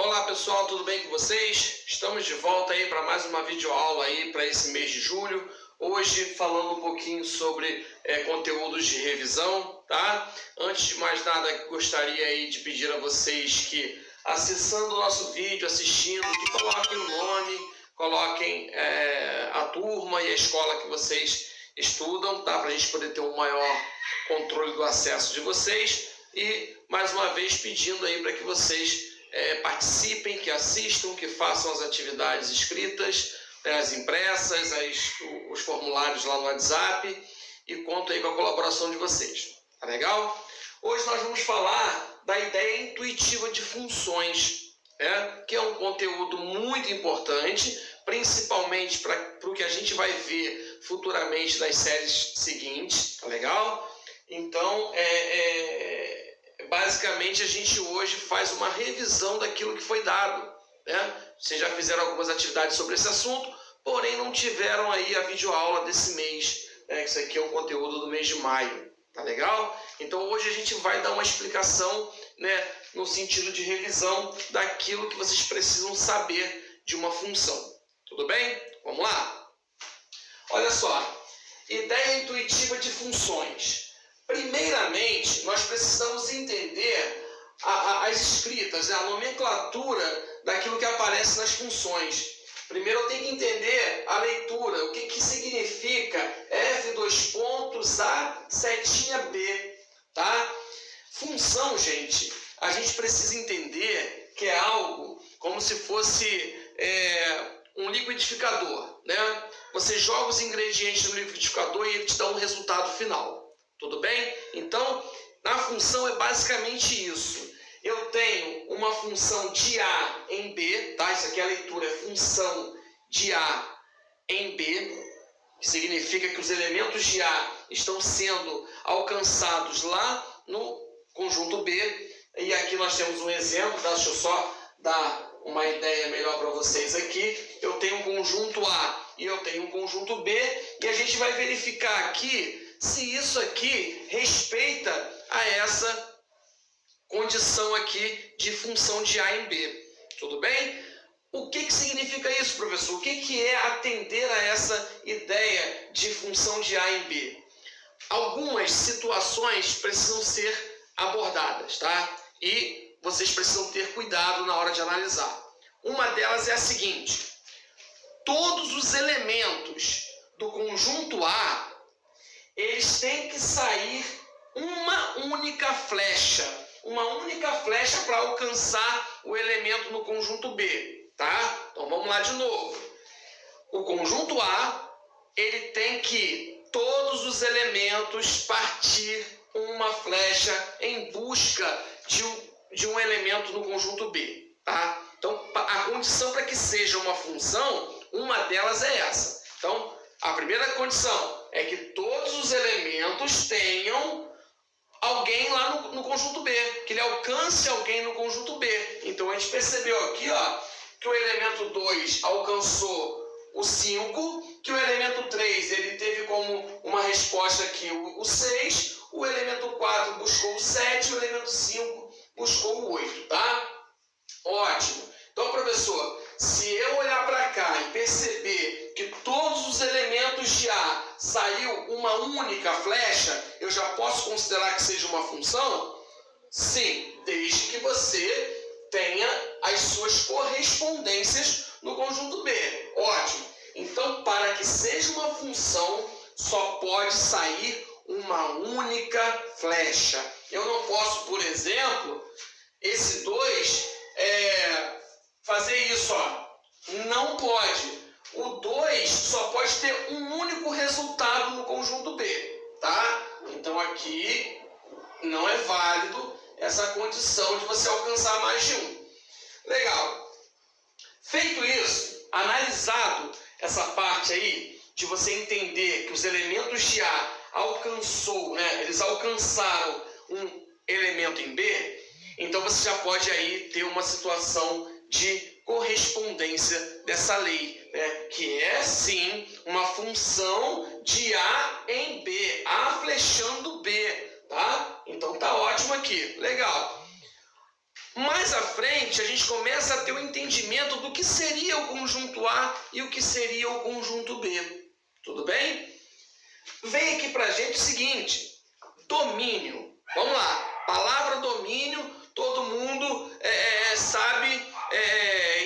Olá pessoal, tudo bem com vocês? Estamos de volta aí para mais uma videoaula aí para esse mês de julho. Hoje falando um pouquinho sobre conteúdos de revisão, tá? Antes de mais nada, gostaria aí de pedir a vocês que, acessando o nosso vídeo, assistindo, que coloquem o nome, coloquem a turma e a escola que vocês estudam, tá? Para a gente poder ter um maior controle do acesso de vocês. E mais uma vez pedindo aí para que vocês participem, que assistam, que façam as atividades escritas, as impressas, os formulários lá no WhatsApp, e conto aí com a colaboração de vocês. Tá legal? Hoje nós vamos falar da ideia intuitiva de funções, que é um conteúdo muito importante, principalmente para o que a gente vai ver futuramente nas séries seguintes. Tá legal? Então, basicamente a gente hoje faz uma revisão daquilo que foi dado, né? Vocês já fizeram algumas atividades sobre esse assunto, porém não tiveram aí a videoaula desse mês, né? Isso aqui é um conteúdo do mês de maio, tá legal? Então hoje a gente vai dar uma explicação, né, no sentido de revisão daquilo que vocês precisam saber de uma função. Tudo bem? Vamos lá? Olha só, ideia intuitiva de funções. Primeiramente, nós precisamos entender as escritas, a nomenclatura daquilo que aparece nas funções. Primeiro eu tenho que entender a leitura, o que significa F2 pontos A, setinha B, tá? Função, gente, a gente precisa entender que é algo como se fosse um liquidificador, né? Você joga os ingredientes no liquidificador e ele te dá um resultado final. Tudo bem? Então, na função é basicamente isso. Eu tenho uma função de A em B, tá? Isso aqui é a leitura, é função de A em B, que significa que os elementos de A estão sendo alcançados lá no conjunto B. E aqui nós temos um exemplo, tá? Deixa eu só dar uma ideia melhor para vocês aqui. Eu tenho um conjunto A e eu tenho um conjunto B, e a gente vai verificar aqui se isso aqui respeita a essa condição aqui de função de A em B. Tudo bem? O que significa isso, professor? O que é atender a essa ideia de função de A em B? Algumas situações precisam ser abordadas, tá? E vocês precisam ter cuidado na hora de analisar. Uma delas é a seguinte: todos os elementos do conjunto A, eles têm que sair uma única flecha para alcançar o elemento no conjunto B, tá? Então vamos lá de novo. O conjunto A, ele tem que todos os elementos partir uma flecha em busca de um elemento no conjunto B, tá? Então a condição para que seja uma função, uma delas é essa. Então a primeira condição é que todos os elementos tenham alguém lá no conjunto B, que ele alcance alguém no conjunto B. Então a gente percebeu aqui, ó, que o elemento 2 alcançou o 5, que o elemento 3 ele teve como uma resposta aqui o 6, o elemento 4 buscou o 7, o elemento 5 buscou o 8, tá? Ótimo. Então, professor, se eu olhar para cá e perceber que todos os elementos de A saiu uma única flecha, eu já posso considerar que seja uma função? Sim, desde que você tenha as suas correspondências no conjunto B. Ótimo. Então, para que seja uma função, só pode sair uma única flecha. Eu não posso, por exemplo, esse 2 fazer isso, ó. Não pode. O 2 só pode ter um único resultado no conjunto B, tá? Então aqui não é válido essa condição de você alcançar mais de um. Legal. Feito isso, analisado essa parte aí de você entender que os elementos de A alcançou, né? Eles alcançaram um elemento em B, então você já pode aí ter uma situação de correspondência dessa lei, né? Que é sim uma função de A em B, A flechando B, tá? Então tá ótimo aqui, legal. Mais à frente, a gente começa a ter um entendimento do que seria o conjunto A e o que seria o conjunto B. Tudo bem? Vem aqui pra gente o seguinte, domínio. Vamos lá, palavra domínio, todo mundo sabe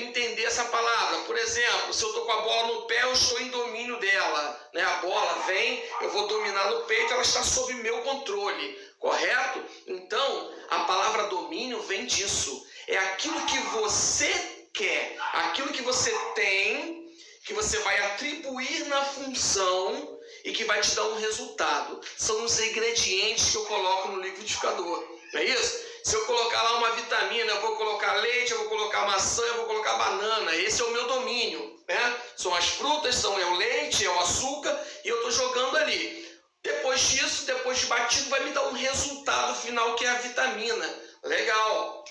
entender essa palavra. Por exemplo, se eu estou com a bola no pé, eu estou em domínio dela, né? A bola vem, eu vou dominar no peito, ela está sob meu controle, correto? Então, a palavra domínio vem disso. É aquilo que você quer, aquilo que você tem, que você vai atribuir na função e que vai te dar um resultado. São os ingredientes que eu coloco no liquidificador, não é isso? Se eu colocar lá uma vitamina, eu vou colocar leite, eu vou colocar maçã, eu vou colocar banana. Esse é o meu domínio, né? São as frutas, é o leite, é o açúcar, e eu estou jogando ali. Depois disso, depois de batido, vai me dar um resultado final, que é a vitamina. Legal.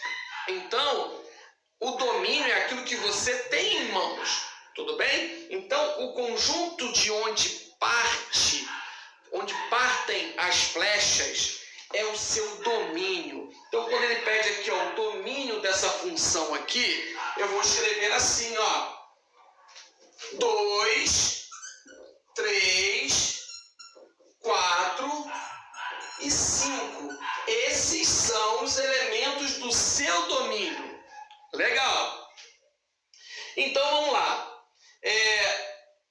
Então, o domínio é aquilo que você tem em mãos, tudo bem? Então, o conjunto de onde partem as flechas, é o seu domínio. Então, quando ele pede aqui, ó, o domínio dessa função aqui, eu vou escrever assim, ó, 2, 3, 4 e 5. Esses são os elementos do seu domínio. Legal. Então, vamos lá.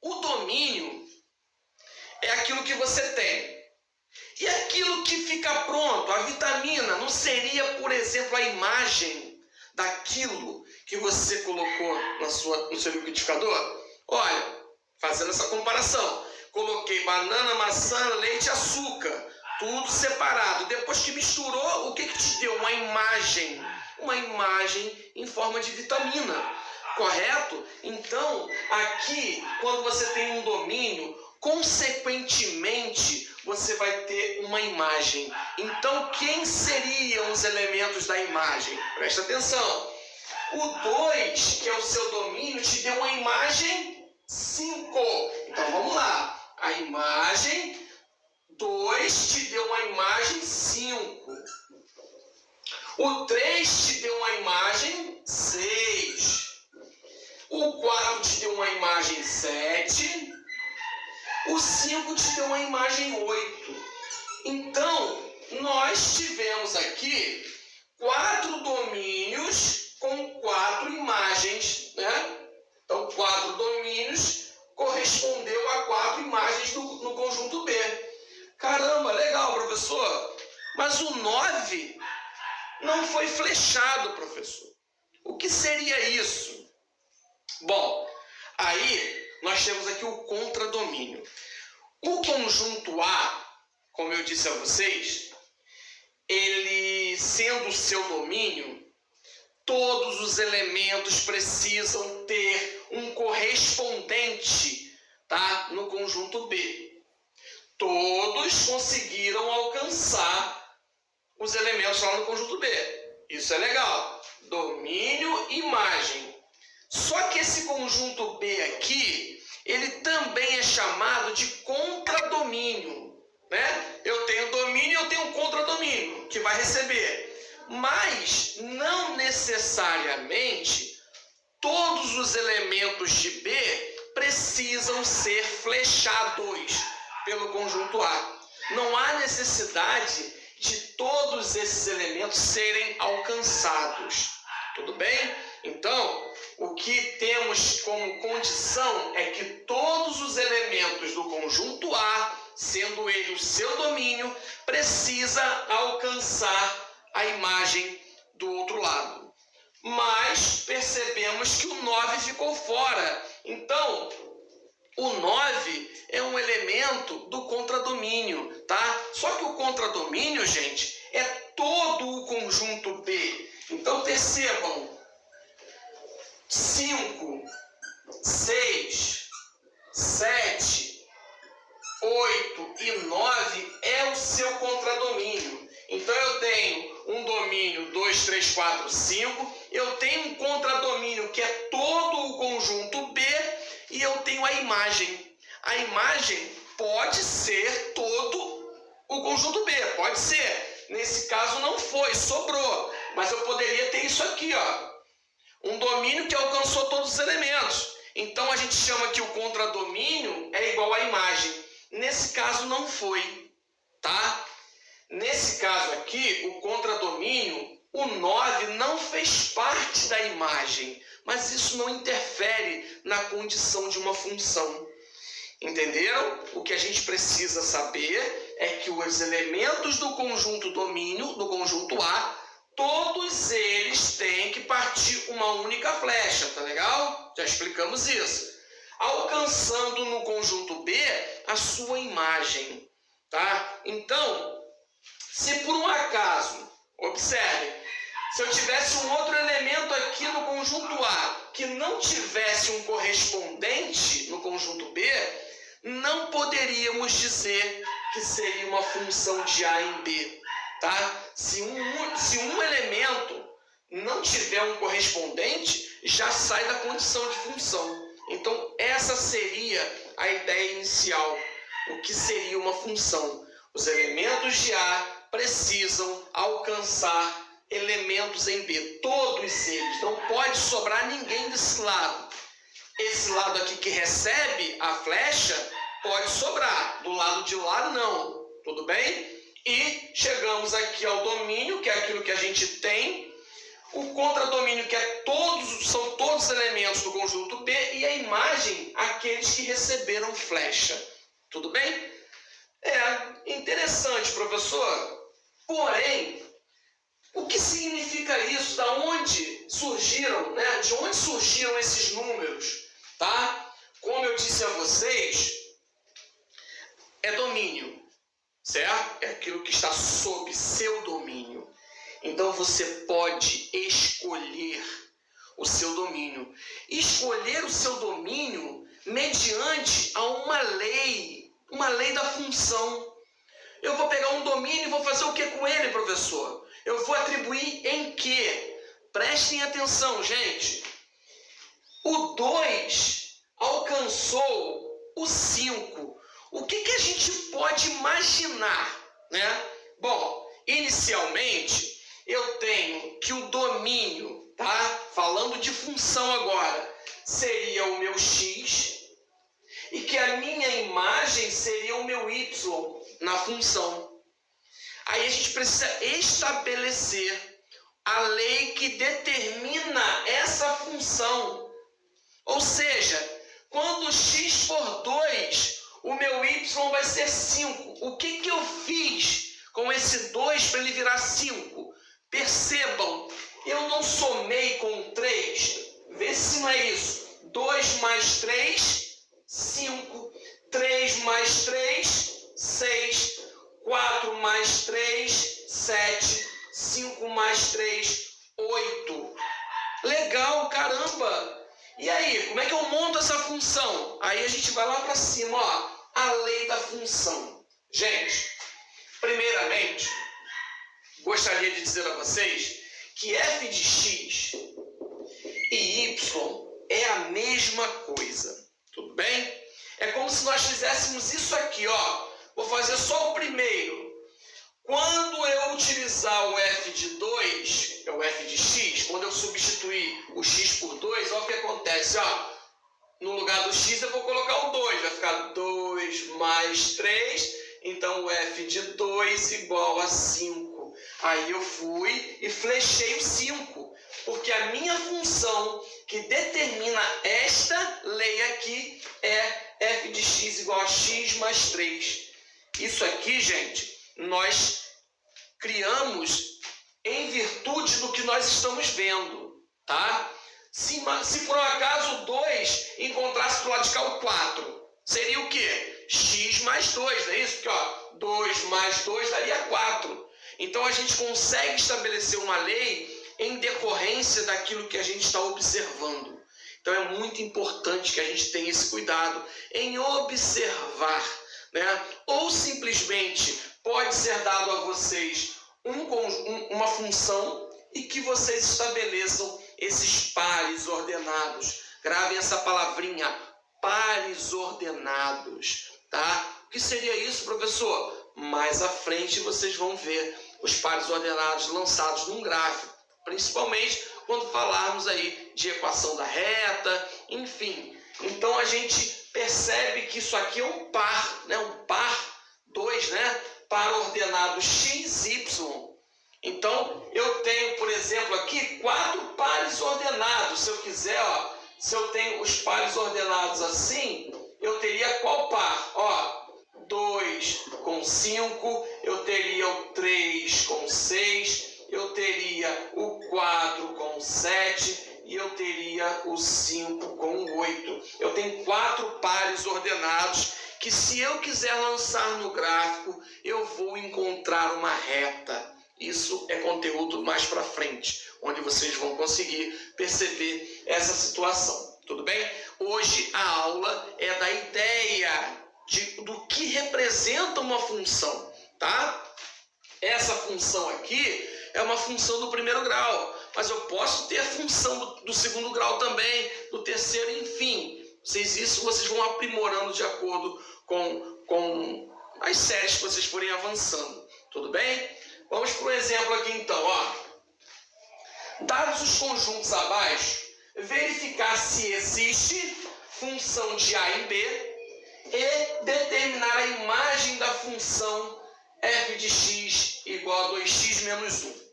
O domínio é aquilo que você tem. E aquilo que fica pronto, a vitamina, não seria, por exemplo, a imagem daquilo que você colocou no seu liquidificador? Olha, fazendo essa comparação, coloquei banana, maçã, leite e açúcar, tudo separado. Depois que misturou, o que te deu? Uma imagem em forma de vitamina, correto? Então, aqui, quando você tem um domínio, consequentemente, você vai ter uma imagem. Então, quem seriam os elementos da imagem? Presta atenção. O 2, que é o seu domínio, te deu uma imagem 5. Então, vamos lá. A imagem 2 te deu uma imagem 5. O 3 te deu uma imagem 6. O 4 te deu uma imagem 7. O 5 te deu uma imagem 8. Então, nós tivemos aqui 4 domínios com 4 imagens, né? Então, 4 domínios correspondeu a 4 imagens no conjunto B. Caramba, legal, professor. Mas o 9 não foi flechado, professor. O que seria isso? Bom, aí nós temos aqui o contradomínio. O conjunto A, como eu disse a vocês, ele sendo o seu domínio, todos os elementos precisam ter um correspondente, tá? No conjunto B. Todos conseguiram alcançar os elementos lá no conjunto B. Isso é legal. Domínio, imagem. Só que esse conjunto B aqui, ele também é chamado de contradomínio, né? Eu tenho domínio e eu tenho contradomínio, que vai receber. Mas, não necessariamente, todos os elementos de B precisam ser flechados pelo conjunto A. Não há necessidade de todos esses elementos serem alcançados. Tudo bem? Então, o que temos como condição é que todos os elementos do conjunto A, sendo ele o seu domínio, precisa alcançar a imagem do outro lado. Mas percebemos que o 9 ficou fora. Então, o 9 é um elemento do contradomínio, tá? Só que o contradomínio, gente, é todo o conjunto B. Então, percebam, 5, 6, 7, 8 e 9 é o seu contradomínio. Então, eu tenho um domínio 2, 3, 4, 5. Eu tenho um contradomínio que é todo o conjunto B. E eu tenho a imagem. A imagem pode ser todo o conjunto B. Pode ser. Nesse caso não foi, sobrou. Mas eu poderia ter isso aqui, ó. Um domínio que alcançou todos os elementos. Então a gente chama que o contradomínio é igual à imagem. Nesse caso não foi, tá? Nesse caso aqui, o contradomínio, o 9 não fez parte da imagem, mas isso não interfere na condição de uma função. Entenderam? O que a gente precisa saber é que os elementos do conjunto domínio, do conjunto A, todos eles têm que partir uma única flecha, tá legal? Já explicamos isso. Alcançando no conjunto B a sua imagem, tá? Então, se por um acaso, observe, se eu tivesse um outro elemento aqui no conjunto A que não tivesse um correspondente no conjunto B, não poderíamos dizer que seria uma função de A em B, tá? Se um elemento não tiver um correspondente, já sai da condição de função. Então, essa seria a ideia inicial. O que seria uma função? Os elementos de A precisam alcançar elementos em B. Todos eles. Não pode sobrar ninguém desse lado. Esse lado aqui que recebe a flecha pode sobrar. Do lado de lá, não. Tudo bem? E chegamos aqui ao domínio, que é aquilo que a gente tem. O contradomínio, que são todos os elementos do conjunto B, e a imagem, aqueles que receberam flecha. Tudo bem? É interessante, professor. Porém, o que significa isso? Da onde surgiram, né? De onde surgiram esses números? Tá? Como eu disse a vocês, é domínio, certo? É aquilo que está sob seu domínio. Então você pode escolher o seu domínio. Escolher o seu domínio mediante a uma lei da função. Eu vou pegar um domínio e vou fazer o que com ele, professor? Eu vou atribuir em quê? Prestem atenção, gente. O 2 alcançou o 5. O que a gente pode imaginar, né? Bom, inicialmente, eu tenho que o domínio, tá? Falando de função agora, seria o meu x e que a minha imagem seria o meu y na função. Aí a gente precisa estabelecer a lei que determina essa função. Ou seja, quando x for 2, o meu y vai ser 5. O que eu fiz com esse 2 para ele virar 5? Percebam, eu não somei com 3. Vê se não é isso. 2 mais 3, 5. 3 mais 3, 6. 4 mais 3, 7. 5 mais 3, 8. Legal, caramba! E aí, como é que eu monto essa função? Aí a gente vai lá para cima, ó. A lei da função. Gente, primeiramente, gostaria de dizer a vocês que f de x e y é a mesma coisa. Tudo bem? É como se nós fizéssemos isso aqui, ó. Vou fazer só o primeiro. Quando eu utilizar o f de 2, que é o f de x, quando eu substituir o x por 2, olha o que acontece, ó. No lugar do x eu vou colocar o 2, vai ficar 2 mais 3, então o f de 2 igual a 5. Aí eu fui e flechei o 5, porque a minha função que determina esta lei aqui é f de x igual a x mais 3. Isso aqui, gente, nós criamos em virtude do que nós estamos vendo, tá? Se por um acaso o 2 encontrasse do lado de cá o 4, seria o quê? X mais 2, não é isso? Porque, ó, 2 mais 2 daria 4. Então, a gente consegue estabelecer uma lei em decorrência daquilo que a gente está observando. Então, é muito importante que a gente tenha esse cuidado em observar, né? Ou simplesmente pode ser dado a vocês uma função e que vocês estabeleçam esses pares ordenados. Gravem essa palavrinha, pares ordenados, tá? O que seria isso, professor? Mais à frente vocês vão ver os pares ordenados lançados num gráfico, principalmente quando falarmos aí de equação da reta, enfim. Então a gente percebe que isso aqui é um par, né? Um par 2, né? Par ordenado x, y. Então eu tenho, por exemplo, aqui 4 pares ordenados. Se eu quiser, ó, se eu tenho os pares ordenados assim, eu teria qual par? Ó, 2 com 5, eu teria o 3 com 6, eu teria o 4 com 7 e eu teria o 5 com 8. Eu tenho 4 pares ordenados que, se eu quiser lançar no gráfico, eu vou encontrar uma reta. Isso é conteúdo mais para frente, onde vocês vão conseguir perceber essa situação. Tudo bem? Hoje a aula é da ideia do que representa uma função, tá? Essa função aqui é uma função do primeiro grau, mas eu posso ter a função do segundo grau também, do terceiro, enfim. Isso vocês vão aprimorando de acordo com as séries que vocês forem avançando. Tudo bem? Vamos para um exemplo aqui então. Ó. Dados os conjuntos abaixo, verificar se existe função de A em B e determinar a imagem da função f de x igual a 2x menos 1.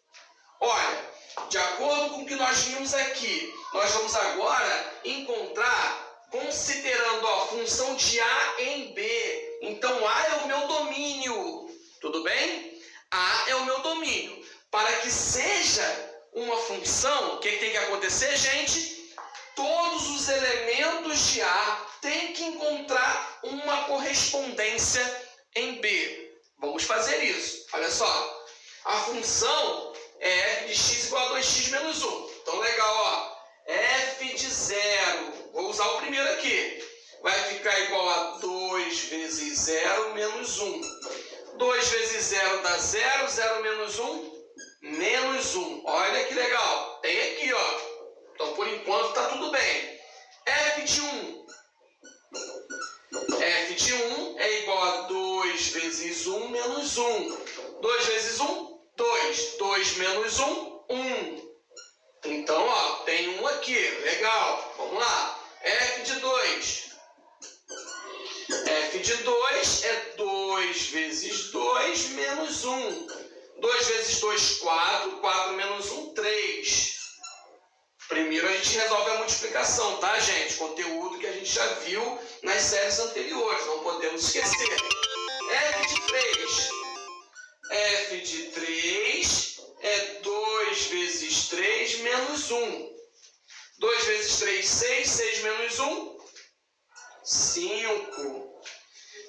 Olha, de acordo com o que nós vimos aqui, nós vamos agora encontrar, considerando a função de A em B. Então, A é o meu domínio. Tudo bem? A é o meu domínio. Para que seja uma função, o que tem que acontecer, gente? Todos os elementos de A têm que encontrar uma correspondência em B. Vamos fazer isso. Olha só. A função é f de x igual a 2x menos 1. Então, legal, ó. F de 0. Vou usar o primeiro aqui. Vai ficar igual a 2 vezes 0 menos 1. 2 vezes 0 dá 0. 0 menos 1, menos 1. Olha que legal. Tem aqui, ó. Então, por enquanto, está tudo bem. F de 1. F de 1 é igual a 2 vezes 1 menos 1. 2 vezes 1, 2. 2 menos 1, 1. Então, ó, tem 1 aqui. Legal. Vamos lá. F de 2. F de 2 é 2 vezes 2 menos 1. 2 vezes 2, 4. 4 menos 1, 3. Primeiro a gente resolve a multiplicação, tá, gente? Conteúdo que a gente já viu nas séries anteriores, não podemos esquecer. F de 3. F de 3 é 2 vezes 3 menos 1. 2 vezes 3, 6. 6 menos 1, 5.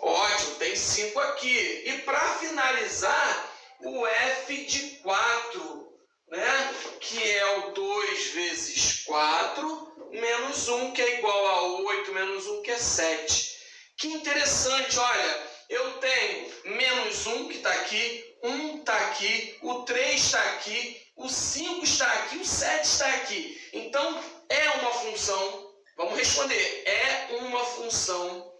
Ótimo, tem 5 aqui. E para finalizar, o F de 4, né? Que é o 2 vezes 4 menos 1, que é igual a 8 menos 1, que é 7. Que interessante, olha, eu tenho menos 1 que está aqui, 1 está aqui, o 3 está aqui, o 5 está aqui, o 7 está aqui. Então, é uma função, vamos responder, é uma função.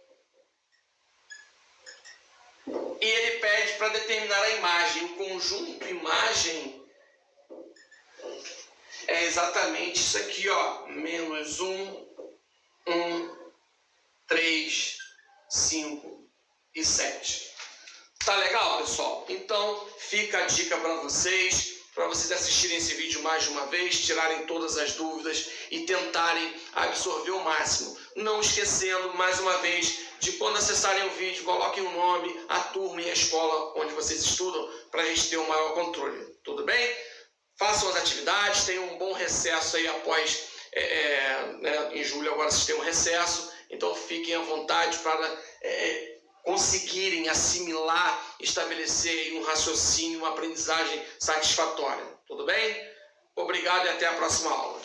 E ele pede para determinar a imagem. O conjunto imagem é exatamente isso aqui, ó. Menos 1, 1, 3, 5 e 7. Tá legal, pessoal? Então, fica a dica para vocês assistirem esse vídeo mais de uma vez, tirarem todas as dúvidas e tentarem absorver o máximo. Não esquecendo, mais uma vez, de quando acessarem o vídeo, coloquem o nome, a turma e a escola onde vocês estudam, para a gente ter um maior controle. Tudo bem? Façam as atividades, tenham um bom recesso aí após, né, em julho agora vocês têm um recesso, então fiquem à vontade para conseguirem assimilar, estabelecer um raciocínio, uma aprendizagem satisfatória. Tudo bem? Obrigado e até a próxima aula.